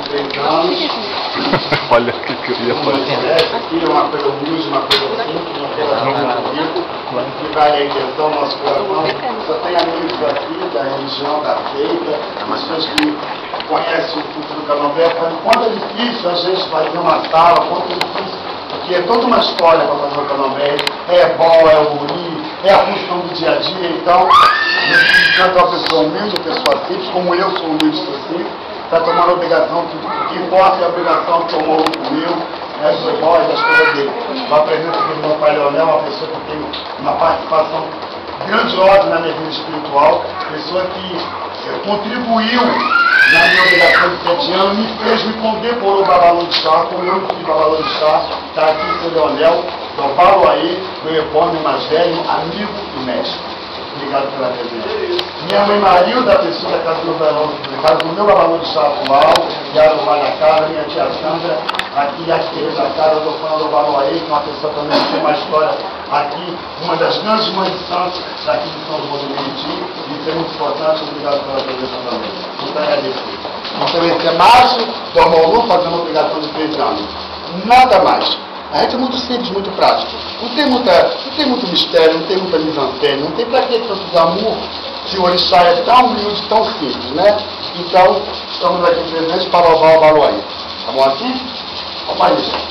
3 anos. Olha o que eu queria fazer. Essa aqui é uma coisa humilde, uma coisa simples, uma coisa muito rico, que vai à intenção do nosso coração. Só tem amigos aqui da religião, da seita, pessoas que conhecem o culto do Candomblé, falando quanto é difícil a gente fazer uma sala, quanto é difícil, porque é toda uma história para fazer o Candomblé, é bom, é o guri, é a função do dia a dia, então, tanto uma pessoa humilde, uma pessoa simples, como eu sou humilde, sou simples, está tomando a obrigação, que importa é a obrigação que tomou comigo, né, dos voz, das coisas dele. Eu apresento aqui o meu pai Leonel, uma pessoa que tem uma participação grandiosa na minha vida espiritual, pessoa que contribuiu na minha obrigação de 7 anos, me fez, me condecorou o Babalorixá, como eu fiz Babalorixá, está aqui o seu Leonel, do Baluaí, meu epônimo mais velho, amigo e mestre. Obrigado pela presença. Minha mãe Marilda, a pessoa da casa do meu Babalorixá atual, Yarubá da casa, minha tia Sandra, aqui a Tereza da casa, do Fernando do Baluaí, que é uma pessoa também que tem uma história aqui, uma das grandes mães de santos daqui de São João do Meriti, e isso é muito importante. Obrigado pela presença também. Muito agradecido. Nós também temos Márcio do Amolu, fazendo uma obrigação de 3 anos. Nada mais. A gente é muito simples, muito prático. Não tem muito mistério, não tem muita mise-en-scène, não tem para que tanto glamour se o orixá é tão humilde, tão simples, né? Então, estamos aqui presentes para louvar o Baluaí. Tá bom assim? Vamos aí, gente.